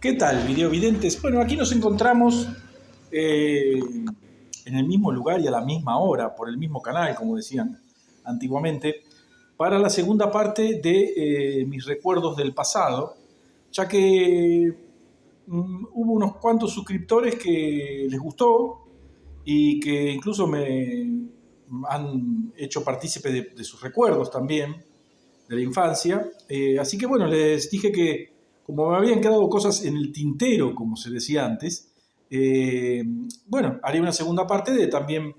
¿Qué tal, videovidentes? Bueno, aquí nos encontramos en el mismo lugar y a la misma hora, por el mismo canal, como decían antiguamente, para la segunda parte de mis recuerdos del pasado, ya que hubo unos cuantos suscriptores que les gustó y que incluso me han hecho partícipe de sus recuerdos también, de la infancia. Así que bueno, les dije que como me habían quedado cosas en el tintero, como se decía antes, bueno, haré una segunda parte de también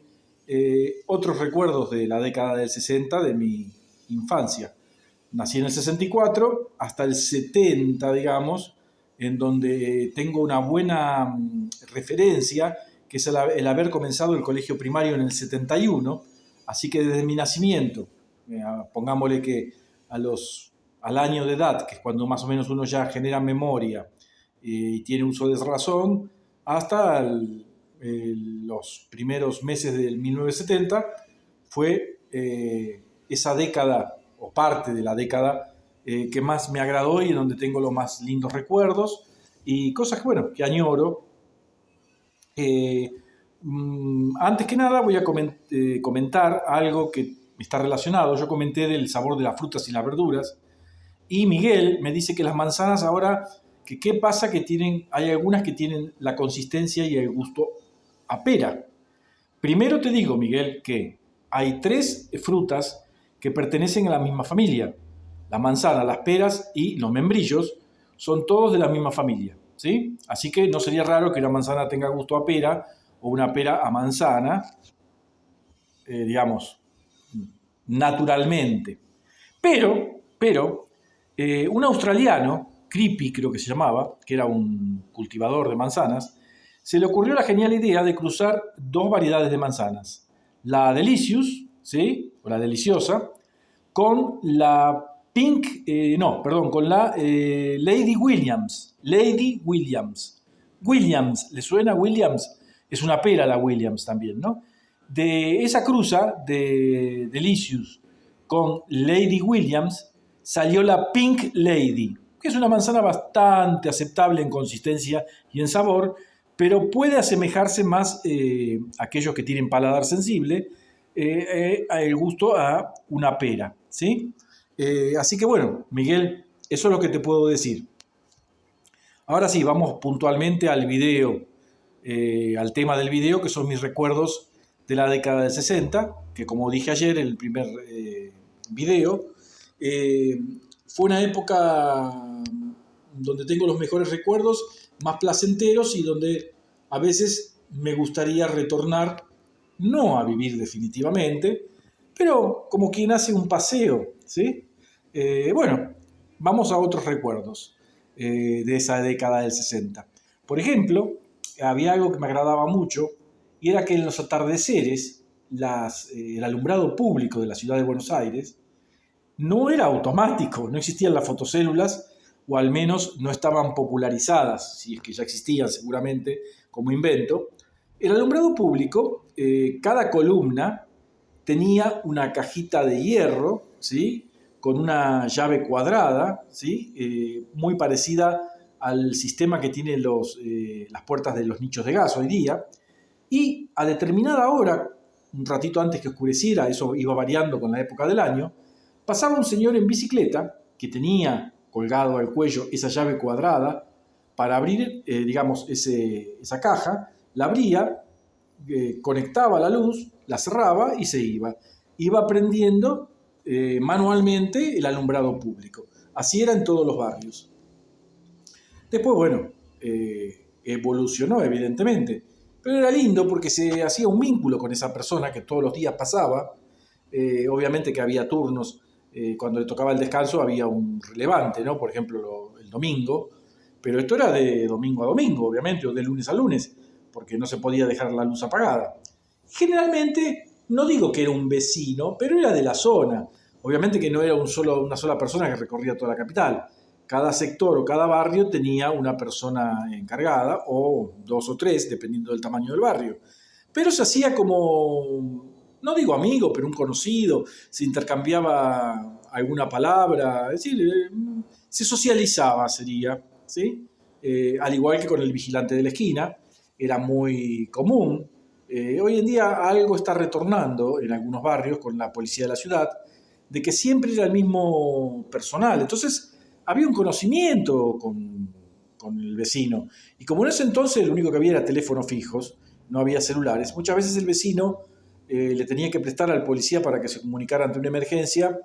otros recuerdos de la década del 60 de mi infancia. Nací en el 64 hasta el 70, digamos, en donde tengo una buena referencia, que es el haber comenzado el colegio primario en el 71, así que desde mi nacimiento, pongámosle que al año de edad, que es cuando más o menos uno ya genera memoria y tiene uso de razón, hasta los primeros meses del 1970, fue esa década, o parte de la década, que más me agradó y en donde tengo los más lindos recuerdos y cosas que, bueno, que añoro. Antes que nada voy a comentar algo que está relacionado. Yo comenté del sabor de las frutas y las verduras y Miguel me dice que las manzanas ahora, que qué pasa que hay algunas que tienen la consistencia y el gusto a pera. Primero te digo, Miguel, que hay tres frutas que pertenecen a la misma familia. La manzana, las peras y los membrillos son todos de la misma familia, ¿sí? Así que no sería raro que una manzana tenga gusto a pera o una pera a manzana, digamos, naturalmente. Pero, un australiano, Creepy creo que se llamaba, que era un cultivador de manzanas, se le ocurrió la genial idea de cruzar dos variedades de manzanas. La Delicious, ¿sí? O la deliciosa, con la con la Lady Williams. Lady Williams. Williams, ¿le suena Williams? Es una pera la Williams también, ¿no? De esa cruza de Delicious con Lady Williams salió la Pink Lady, que es una manzana bastante aceptable en consistencia y en sabor, pero puede asemejarse más a aquellos que tienen paladar sensible, el gusto a una pera, ¿sí? Así que bueno, Miguel, eso es lo que te puedo decir. Ahora sí, vamos puntualmente al video, al tema del video, que son mis recuerdos de la década del 60, que como dije ayer en el primer video, fue una época donde tengo los mejores recuerdos, más placenteros y donde a veces me gustaría retornar, no a vivir definitivamente, pero como quien hace un paseo, ¿sí? Bueno, vamos a otros recuerdos de esa década del 60. Por ejemplo, había algo que me agradaba mucho y era que en los atardeceres el alumbrado público de la ciudad de Buenos Aires no era automático, no existían las fotocélulas o al menos no estaban popularizadas, si es que ya existían seguramente como invento. El alumbrado público, cada columna tenía una cajita de hierro, ¿sí? Con una llave cuadrada, ¿sí? Muy parecida al sistema que tienen las puertas de los nichos de gas hoy día. Y a determinada hora, un ratito antes que oscureciera, eso iba variando con la época del año, pasaba un señor en bicicleta que tenía colgado al cuello esa llave cuadrada para abrir, digamos, esa caja, la abría, conectaba la luz, la cerraba y se iba. Iba prendiendo manualmente el alumbrado público. Así era en todos los barrios. Después, bueno, evolucionó evidentemente, pero era lindo porque se hacía un vínculo con esa persona que todos los días pasaba. Obviamente que había turnos, cuando le tocaba el descanso había un relevante, ¿no? Por ejemplo, el domingo, pero esto era de domingo a domingo, obviamente, o de lunes a lunes, porque no se podía dejar la luz apagada. Generalmente, no digo que era un vecino, pero era de la zona. Obviamente que no era una sola persona que recorría toda la capital. Cada sector o cada barrio tenía una persona encargada, o dos o tres, dependiendo del tamaño del barrio. Pero se hacía como, no digo amigo, pero un conocido, se intercambiaba alguna palabra, es decir, se socializaba, sería, ¿sí? al igual que con el vigilante de la esquina, era muy común. Hoy en día algo está retornando en algunos barrios con la policía de la ciudad, de que siempre era el mismo personal. Entonces había un conocimiento con el vecino. Y como en ese entonces lo único que había era teléfonos fijos, no había celulares, muchas veces el vecino le tenía que prestar al policía para que se comunicara ante una emergencia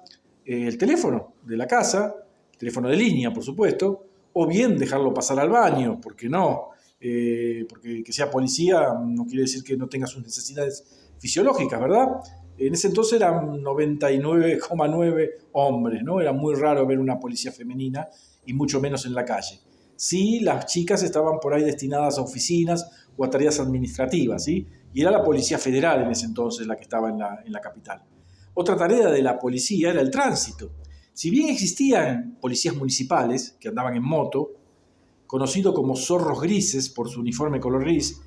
el teléfono de la casa, teléfono de línea, por supuesto, o bien dejarlo pasar al baño, porque no, porque que sea policía no quiere decir que no tenga sus necesidades fisiológicas, ¿verdad? En ese entonces eran 99,9 hombres, ¿no? Era muy raro ver una policía femenina y mucho menos en la calle. Sí, las chicas estaban por ahí destinadas a oficinas o a tareas administrativas, ¿sí? Y era la Policía Federal en ese entonces la que estaba en la capital. Otra tarea de la policía era el tránsito. Si bien existían policías municipales que andaban en moto, conocidos como zorros grises por su uniforme color gris,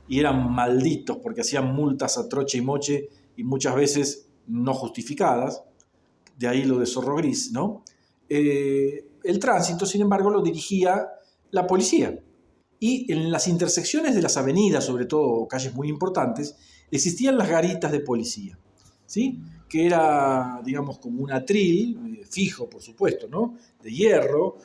y eran malditos porque hacían multas a troche y moche y muchas veces no justificadas, de ahí lo de zorro gris, ¿no? El tránsito, sin embargo, lo dirigía la policía. Y en las intersecciones de las avenidas, sobre todo calles muy importantes, existían las garitas de policía, ¿sí? Que era, digamos, como un atril, fijo, por supuesto, ¿no? De hierro,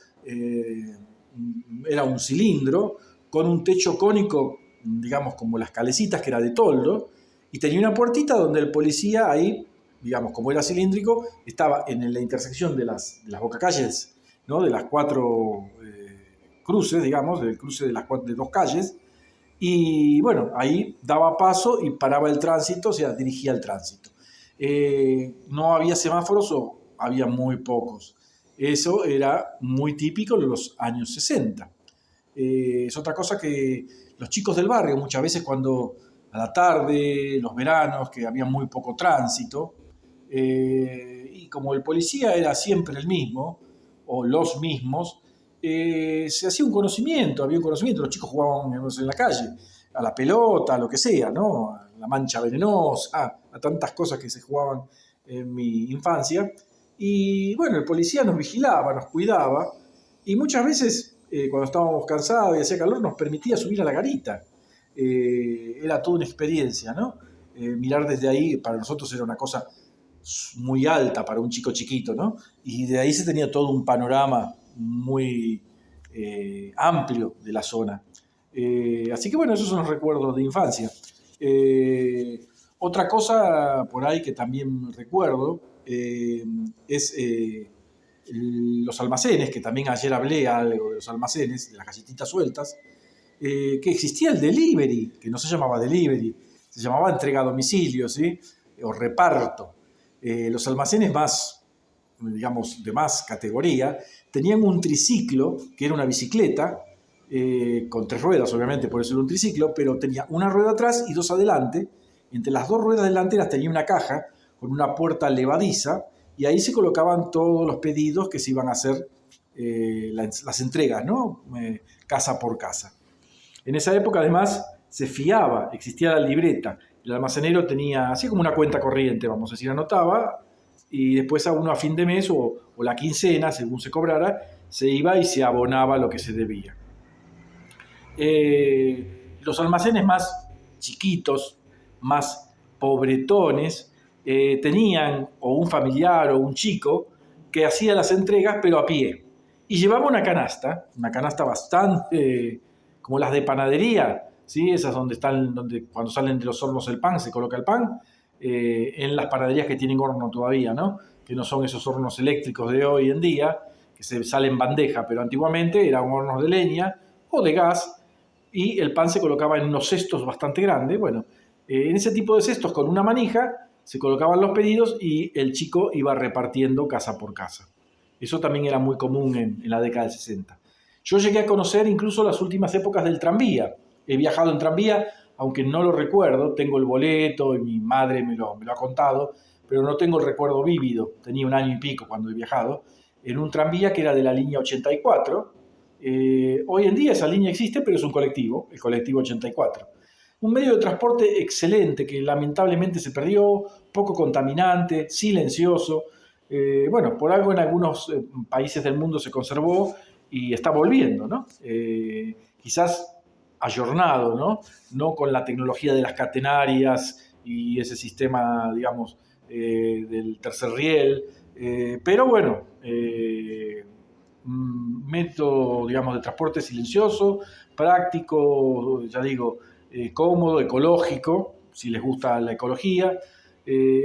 era un cilindro con un techo cónico, digamos, como las calecitas, que era de toldo, y tenía una puertita donde el policía ahí, digamos, como era cilíndrico, estaba en la intersección de las bocacalles, ¿no? De las cuatro cruces, digamos, del cruce de dos calles, y bueno, ahí daba paso y paraba el tránsito, o sea, dirigía el tránsito. No había semáforos o había muy pocos. Eso era muy típico en los años 60. Es otra cosa que los chicos del barrio muchas veces cuando a la tarde, los veranos, que había muy poco tránsito, y como el policía era siempre el mismo, o los mismos, se hacía un conocimiento, había un conocimiento, los chicos jugaban en la calle, a la pelota, a lo que sea, ¿no? A la mancha venenosa, a tantas cosas que se jugaban en mi infancia. Y bueno, el policía nos vigilaba, nos cuidaba, y muchas veces cuando estábamos cansados y hacía calor nos permitía subir a la garita. Era toda una experiencia, ¿no? Mirar desde ahí para nosotros era una cosa muy alta para un chico chiquito, ¿no? Y de ahí se tenía todo un panorama muy amplio de la zona. Así que bueno, esos son los recuerdos de infancia. Otra cosa por ahí que también recuerdo es los almacenes, que también ayer hablé algo de los almacenes, de las galletitas sueltas, que existía el delivery, que no se llamaba delivery, se llamaba entrega a domicilio, ¿sí? O reparto. Los almacenes más, digamos, de más categoría, tenían un triciclo, que era una bicicleta, con 3 ruedas, obviamente, por eso era un triciclo, pero tenía una rueda atrás y 2 adelante. Entre las 2 ruedas delanteras tenía una caja con una puerta levadiza, y ahí se colocaban todos los pedidos que se iban a hacer, las entregas, ¿no? Casa por casa. En esa época, además, se fiaba, existía la libreta. El almacenero tenía, así como una cuenta corriente, vamos a decir, anotaba, y después a uno a fin de mes o la quincena, según se cobrara, se iba y se abonaba lo que se debía. Los almacenes más chiquitos, más pobretones, tenían o un familiar o un chico que hacía las entregas, pero a pie. Y llevaba una canasta bastante como las de panadería, ¿sí? Esas donde cuando salen de los hornos el pan, se coloca el pan, en las panaderías que tienen horno todavía, ¿no? Que no son esos hornos eléctricos de hoy en día, que se salen en bandeja, pero antiguamente eran hornos de leña o de gas, y el pan se colocaba en unos cestos bastante grandes. Bueno, en ese tipo de cestos con una manija se colocaban los pedidos y el chico iba repartiendo casa por casa. Eso también era muy común en la década del 60. Yo llegué a conocer incluso las últimas épocas del tranvía. He viajado en tranvía, aunque no lo recuerdo, tengo el boleto y mi madre me lo ha contado, pero no tengo el recuerdo vívido. Tenía 1 año y pico cuando he viajado en un tranvía que era de la línea 84. Hoy en día esa línea existe, pero es un colectivo, el colectivo 84. Un medio de transporte excelente que lamentablemente se perdió, poco contaminante, silencioso. Bueno, por algo en algunos países del mundo se conservó y está volviendo, ¿no? Quizás ayornado, ¿no? No con la tecnología de las catenarias y ese sistema, digamos, del tercer riel, pero bueno, un método, digamos, de transporte silencioso, práctico, ya digo, cómodo, ecológico, si les gusta la ecología.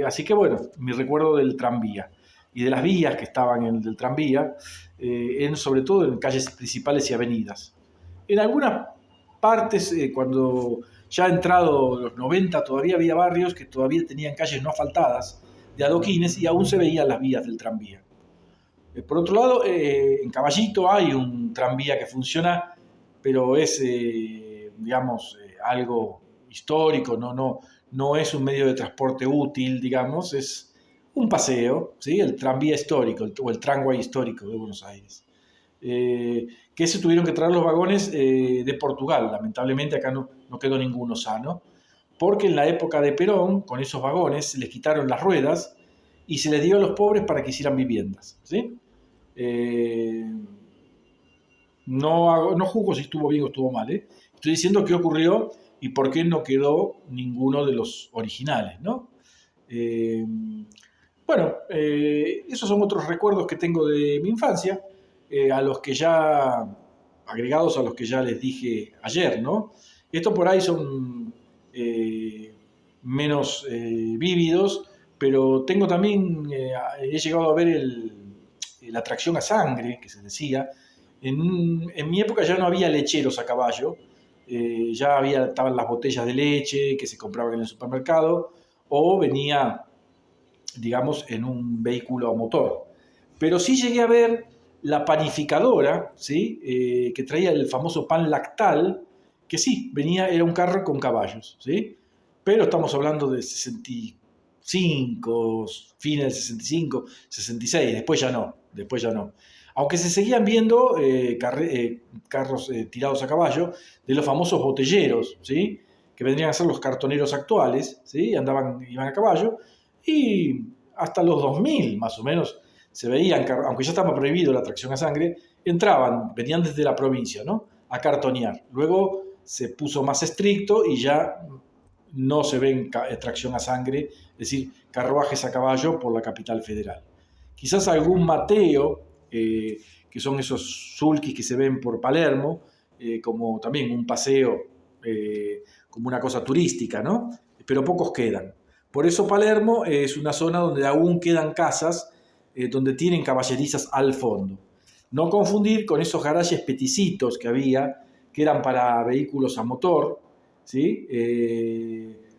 Así que bueno, mi recuerdo del tranvía y de las vías que estaban en el tranvía, sobre todo en calles principales y avenidas. En algunas partes, cuando ya ha entrado los 90, todavía había barrios que todavía tenían calles no asfaltadas, de adoquines, y aún se veían las vías del tranvía. Por otro lado, en Caballito hay un tranvía que funciona, pero es, digamos, algo histórico, no es un medio de transporte útil, digamos, es un paseo, ¿sí? El tranvía histórico, o el tramway histórico de Buenos Aires. Que se tuvieron que traer los vagones de Portugal. Lamentablemente acá no quedó ninguno sano, porque en la época de Perón, con esos vagones, se les quitaron las ruedas y se les dio a los pobres para que hicieran viviendas, ¿sí? No juzgo si estuvo bien o estuvo mal, ¿eh? Estoy diciendo qué ocurrió y por qué no quedó ninguno de los originales, ¿no? Bueno, esos son otros recuerdos que tengo de mi infancia, a los que ya, agregados a los que ya les dije ayer, ¿no? Estos por ahí son menos vívidos, pero tengo también, he llegado a ver la tracción a sangre, que se decía. En mi época ya no había lecheros a caballo, estaban las botellas de leche que se compraban en el supermercado, o venía, digamos, en un vehículo a motor. Pero sí llegué a ver la panificadora, ¿sí? Que traía el famoso pan lactal, que sí, era un carro con caballos, ¿sí? Pero estamos hablando de 65, fines del 65, 66, después ya no. Aunque se seguían viendo carros tirados a caballo de los famosos botelleros, ¿sí? Que vendrían a ser los cartoneros actuales, ¿sí? Iban a caballo, y hasta los 2000 más o menos se veían, aunque ya estaba prohibido la tracción a sangre, venían desde la provincia, ¿no? A cartonear. Luego se puso más estricto y ya no se ven tracción a sangre, es decir, carruajes a caballo por la capital federal. Quizás algún Mateo, que son esos sulkis que se ven por Palermo, como también un paseo, como una cosa turística, ¿no? Pero pocos quedan. Por eso Palermo es una zona donde aún quedan casas donde tienen caballerizas al fondo. No confundir con esos garajes peticitos que había, que eran para vehículos a motor, ¿sí?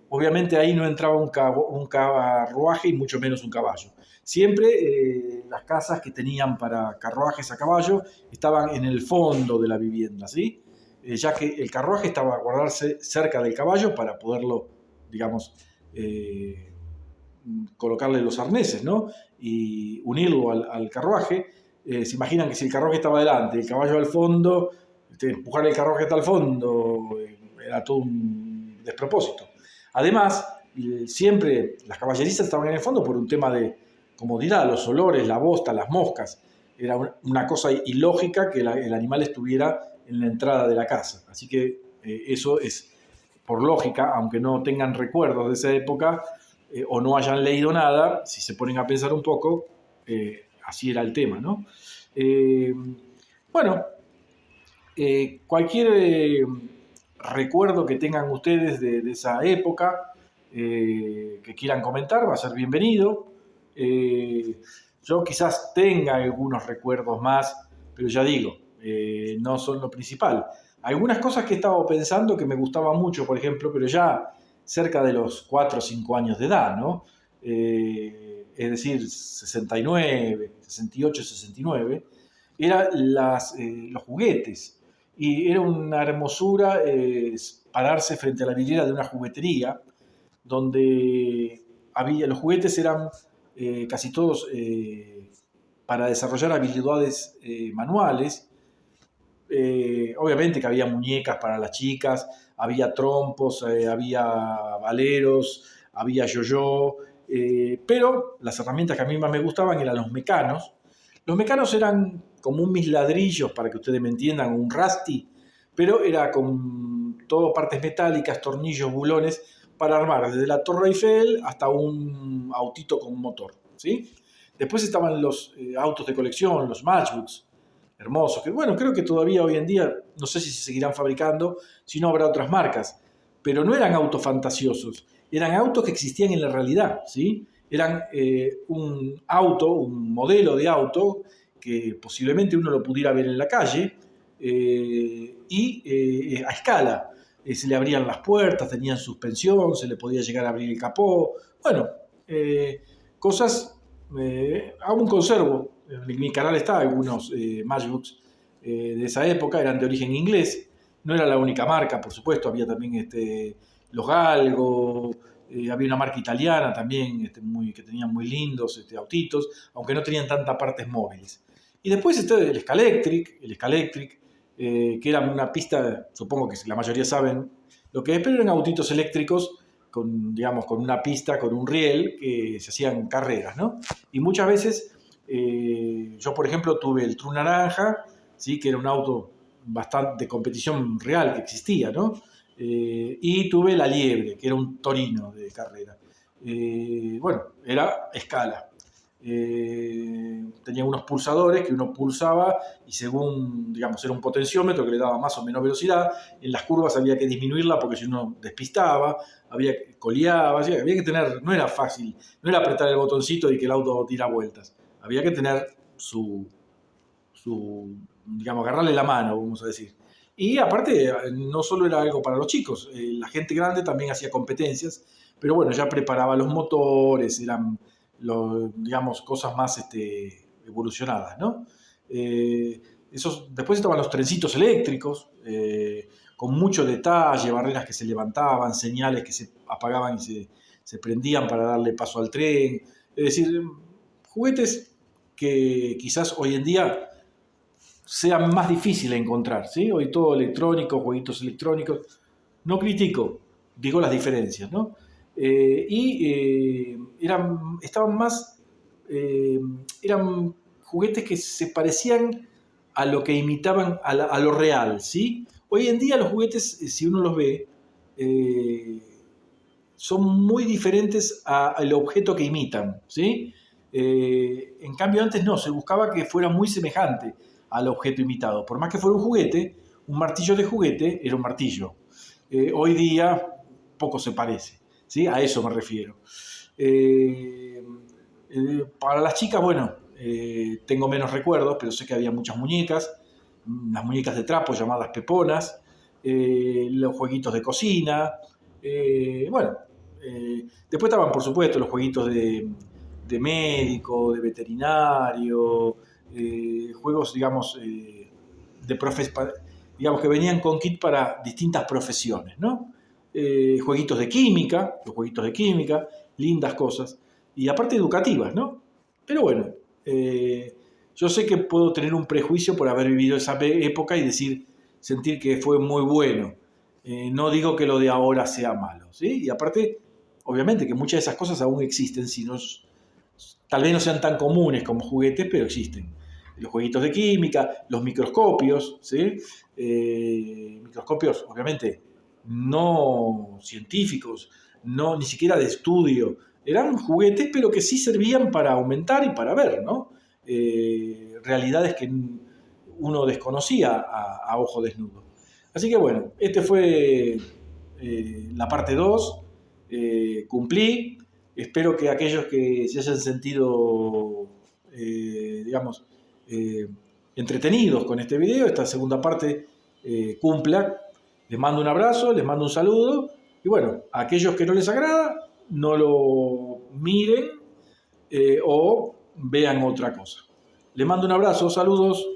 Obviamente ahí no entraba un carruaje y mucho menos un caballo. Siempre las casas que tenían para carruajes a caballo estaban en el fondo de la vivienda, ¿sí? Ya que el carruaje estaba a guardarse cerca del caballo para poderlo, digamos, colocarle los arneses, ¿no? Y unirlo al carruaje. Se imaginan que si el carruaje estaba adelante y el caballo al fondo, empujar el carruaje hasta el fondo era todo un despropósito. Además, siempre las caballerizas estaban en el fondo por un tema de comodidad, los olores, la bosta, las moscas. Era una cosa ilógica que el animal estuviera en la entrada de la casa. Así que eso es por lógica, aunque no tengan recuerdos de esa época o no hayan leído nada, si se ponen a pensar un poco, así era el tema, ¿no? Bueno, cualquier recuerdo que tengan ustedes de esa época, que quieran comentar, va a ser bienvenido. Yo quizás tenga algunos recuerdos más, pero ya digo, no son lo principal. Algunas cosas que he estado pensando que me gustaban mucho, por ejemplo, pero ya cerca de los 4 o 5 años de edad, ¿no? Es decir, 69, 68, 69, eran los juguetes. Y era una hermosura pararse frente a la vidriera de una juguetería, donde los juguetes eran casi todos para desarrollar habilidades manuales. Obviamente que había muñecas para las chicas, había trompos, había valeros, había yo-yo, pero las herramientas que a mí más me gustaban eran los mecanos. Los mecanos eran como mis ladrillos, para que ustedes me entiendan, un Rusty, pero era con todo partes metálicas, tornillos, bulones, para armar desde la Torre Eiffel hasta un autito con motor, ¿sí? Después estaban los autos de colección, los Matchbooks, hermosos, que bueno, creo que todavía hoy en día, no sé si se seguirán fabricando, si no habrá otras marcas, pero no eran autos fantasiosos, eran autos que existían en la realidad, ¿sí? Eran un auto, un modelo de auto, que posiblemente uno lo pudiera ver en la calle, a escala. Se le abrían las puertas, tenían suspensión, se le podía llegar a abrir el capó. Bueno, cosas, aún conservo, en mi canal está algunos Matchbooks de esa época, eran de origen inglés, no era la única marca, por supuesto, había también los Galgo, había una marca italiana también que tenían muy lindos autitos, aunque no tenían tantas partes móviles. Y después el Scalectric, que era una pista, supongo que la mayoría saben lo que es, pero eran autitos eléctricos digamos, con una pista, con un riel, que se hacían carreras, ¿no? Y muchas veces, yo por ejemplo tuve el True Naranja, ¿sí? Que era un auto bastante de competición real que existía, ¿no? Y tuve la Liebre, que era un Torino de carrera. Bueno, era escala. Tenía unos pulsadores que uno pulsaba y según, digamos, era un potenciómetro que le daba más o menos velocidad. En las curvas había que disminuirla porque si uno despistaba, coleaba, había que tener, no era fácil, no era apretar el botoncito y que el auto tira vueltas. Había que tener digamos, agarrarle la mano, vamos a decir. Y aparte, no solo era algo para los chicos, la gente grande también hacía competencias, pero bueno, ya preparaba los motores, eran digamos, cosas más evolucionadas, ¿no? Después estaban los trencitos eléctricos, con mucho detalle, barreras que se levantaban, señales que se apagaban y se prendían para darle paso al tren. Es decir, juguetes que quizás hoy en día sean más difíciles de encontrar, ¿sí? Hoy todo electrónico, jueguitos electrónicos. No critico, digo las diferencias, ¿no? Estaban más, eran juguetes que se parecían a lo que imitaban a lo real, ¿sí? Hoy en día los juguetes, si uno los ve, son muy diferentes al objeto que imitan, ¿sí? En cambio antes no, se buscaba que fuera muy semejante al objeto imitado. Por más que fuera un juguete, un martillo de juguete era un martillo. Hoy día poco se parece, ¿sí? A eso me refiero. Para las chicas, bueno, tengo menos recuerdos, pero sé que había muchas muñecas, las muñecas de trapo llamadas peponas, los jueguitos de cocina, bueno, después estaban por supuesto los jueguitos de médico, de veterinario, juegos, digamos, digamos que venían con kit para distintas profesiones, ¿no? Jueguitos de química, los jueguitos de química, lindas cosas, y aparte educativas, ¿no? Pero bueno, yo sé que puedo tener un prejuicio por haber vivido esa época y sentir que fue muy bueno. No digo que lo de ahora sea malo, ¿sí? Y aparte, obviamente que muchas de esas cosas aún existen, tal vez no sean tan comunes como juguetes, pero existen. Los jueguitos de química, los microscopios, ¿sí? Microscopios, obviamente, no científicos, no ni siquiera de estudio. Eran juguetes, pero que sí servían para aumentar y para ver, ¿no? Realidades que uno desconocía a ojo desnudo. Así que bueno, fue la parte 2. Cumplí. Espero que aquellos que se hayan sentido, digamos, entretenidos con este video, esta segunda parte cumpla. Les mando un abrazo, les mando un saludo. Y bueno, a aquellos que no les agrada, no lo miren o vean otra cosa. Les mando un abrazo, saludos.